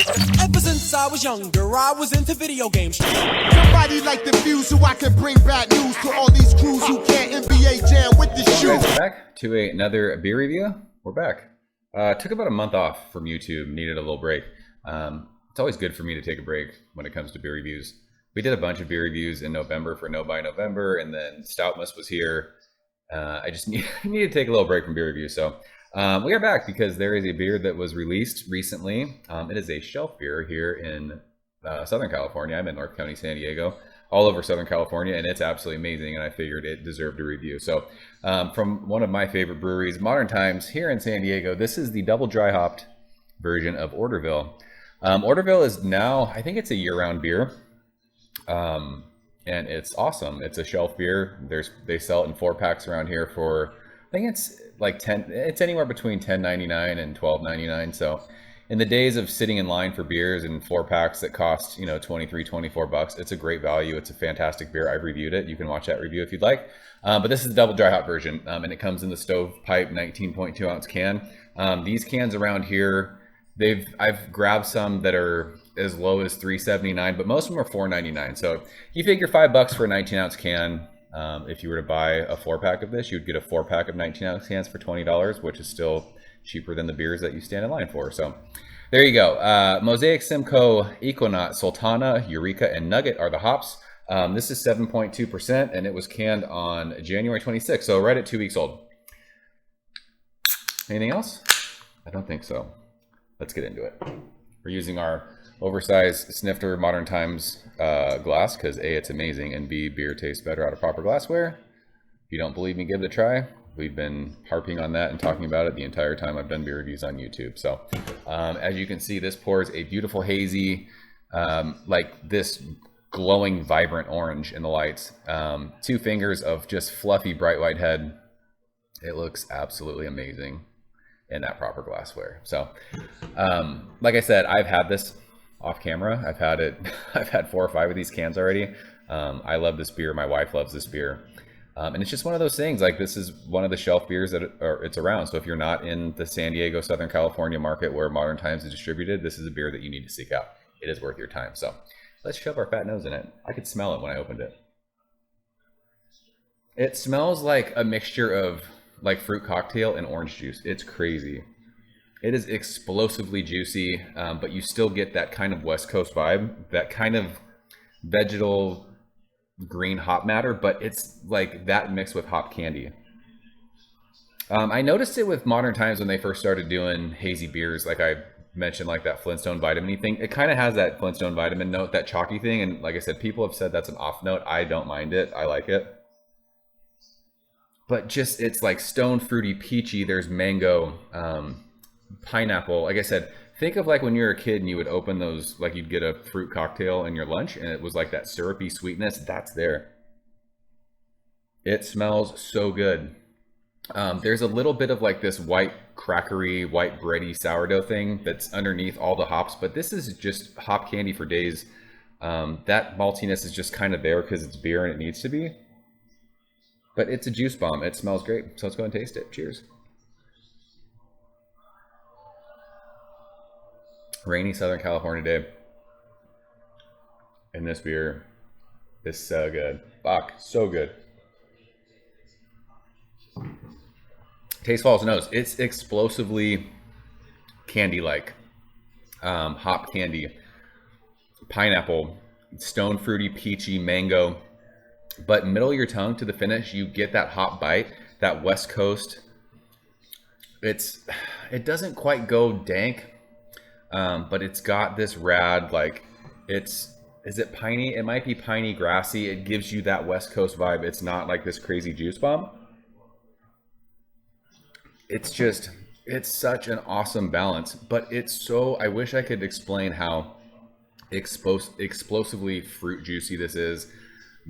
Ever since I was younger, I was into video games. Somebody like the views so I can bring bad news to all these crews who can't NBA jam with the shoe. Back to another beer review. We're back. Took about a month off from YouTube. Needed a little break. It's always good for me to take a break when it comes to beer reviews. We did a bunch of beer reviews in November for No Buy November, and then Stoutmas was here. I just need to take a little break from beer reviews. So we are back because there is a beer that was released recently. It is a shelf beer here in Southern California. I'm in North County, San Diego, all over Southern California, and it's absolutely amazing, and I figured it deserved a review. So from one of my favorite breweries, Modern Times, here in San Diego, this is the double dry hopped version of Orderville. Orderville is now, I think it's a year-round beer, and it's awesome. It's a shelf beer. They sell it in 4-packs around here for, I think it's like it's anywhere between $10.99 and $12.99. So in the days of sitting in line for beers and 4-packs that cost, $23, $24, it's a great value. It's a fantastic beer. I've reviewed it. You can watch that review if you'd like. But this is the double dry hop version, and it comes in the stovepipe 19.2 ounce can. These cans around here, I've grabbed some that are as low as $3.79, but most of them are $4.99. So you figure $5 for a 19 ounce can. If you were to buy a 4-pack of this, you'd get a 4-pack of 19 ounce cans for $20, which is still cheaper than the beers that you stand in line for. So there you go. Mosaic, Simcoe, Equinox, Sultana, Eureka, and Nugget are the hops. This is 7.2%, and it was canned on January 26th, so right at 2 weeks old. Anything else? I don't think so. Let's get into it. We're using our oversized Snifter Modern Times glass because A, it's amazing, and B, beer tastes better out of proper glassware. If you don't believe me, give it a try. We've been harping on that and talking about it the entire time I've done beer reviews on YouTube. So as you can see, this pours a beautiful hazy, like this glowing, vibrant orange in the lights. 2 fingers of just fluffy, bright white head. It looks absolutely amazing in that proper glassware. So like I said, I've had this off camera. I've had 4 or 5 of these cans already. I love this beer. My wife loves this beer. And it's just one of those things, like this is one of the shelf beers that it's around. So if you're not in the San Diego, Southern California market where Modern Times is distributed, this is a beer that you need to seek out. It is worth your time. So let's shove our fat nose in it. I could smell it when I opened it. It smells like a mixture of like fruit cocktail and orange juice. It's crazy. It is explosively juicy, but you still get that kind of West Coast vibe, that kind of vegetal green hop matter, but it's like that mixed with hop candy. I noticed it with Modern Times when they first started doing hazy beers, like I mentioned, like that Flintstone vitamin thing. It kind of has that Flintstone vitamin note, that chalky thing, and like I said, people have said that's an off note. I don't mind it. I like it. But just, it's like stone fruity, peachy. There's mango, pineapple. Like I said, think of like when you were a kid and you would open those, like you'd get a fruit cocktail in your lunch and it was like that syrupy sweetness. That's there. It smells so good. There's a little bit of like this white crackery, white bready sourdough thing that's underneath all the hops, but this is just hop candy for days. That maltiness is just kind of there because it's beer and it needs to be. But it's a juice bomb. It smells great. So let's go and taste it. Cheers. Rainy Southern California day, and this beer is so good. Fuck, so good. Taste follows the nose. It's explosively candy-like, hop candy, pineapple, stone fruity, peachy, mango. But middle of your tongue to the finish, you get that hop bite, that West Coast. It doesn't quite go dank. But it's got this rad, like is it piney? It might be piney, grassy. It gives you that West Coast vibe. It's not like this crazy juice bomb. It's such an awesome balance, but I wish I could explain how explosively fruit juicy this is,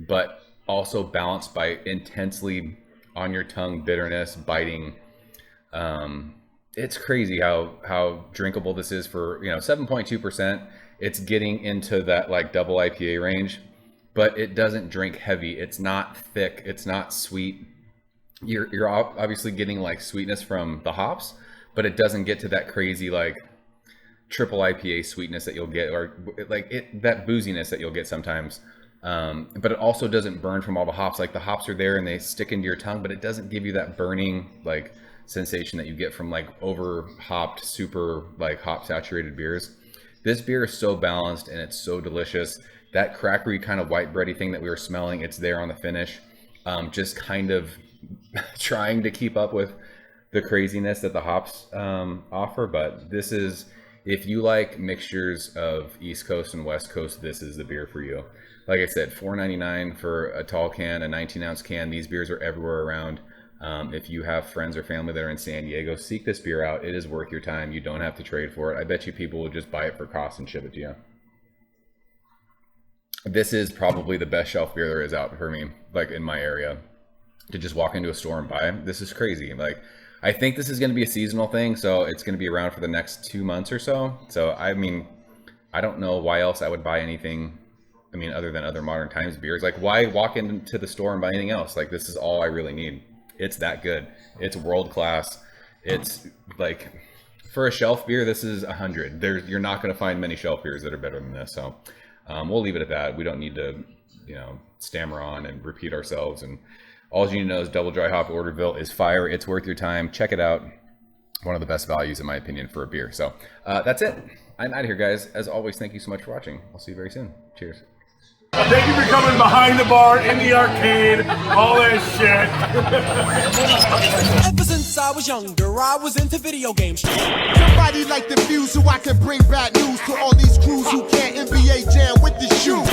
but also balanced by intensely on your tongue bitterness, biting. It's crazy how drinkable this is for 7.2%. It's getting into that like double IPA range, but it doesn't drink heavy. It's not thick. It's not sweet. You're obviously getting like sweetness from the hops, but it doesn't get to that crazy like triple IPA sweetness that you'll get, or like that booziness that you'll get sometimes. But it also doesn't burn from all the hops. Like the hops are there and they stick into your tongue, but it doesn't give you that burning like sensation that you get from like over hopped, super like hop saturated beers. This beer is so balanced and it's so delicious. That crackery kind of white bready thing that we were smelling, it's there on the finish. Just kind of trying to keep up with the craziness that the hops offer. But this is, if you like mixtures of East Coast and West Coast, this is the beer for you. Like I said, $4.99 for a tall can, a 19-ounce can. These beers are everywhere around. If you have friends or family that are in San Diego, seek this beer out. It is worth your time. You don't have to trade for it. I bet you people will just buy it for cost and ship it to you. This is probably the best shelf beer there is out for me, like in my area, to just walk into a store and buy. This is crazy. Like, I think this is going to be a seasonal thing, so it's going to be around for the next 2 months or so. So, I mean, I don't know why else I would buy anything, I mean, other than other Modern Times beers. Like, why walk into the store and buy anything else? Like, this is all I really need. It's that good. It's world class. It's like, for a shelf beer, this is 100. You're not going to find many shelf beers that are better than this. So we'll leave it at that. We don't need to, stammer on and repeat ourselves. And all you need to know is Double Dry Hop Orderville is fire. It's worth your time. Check it out. One of the best values, in my opinion, for a beer. So that's it. I'm out of here, guys. As always, thank you so much for watching. I'll see you very soon. Cheers. Thank you for coming behind the bar, in the arcade, all that shit. Ever since I was younger, I was into video games. Somebody like the Fuse so I can bring bad news to all these crews who can't NBA jam with the shoe.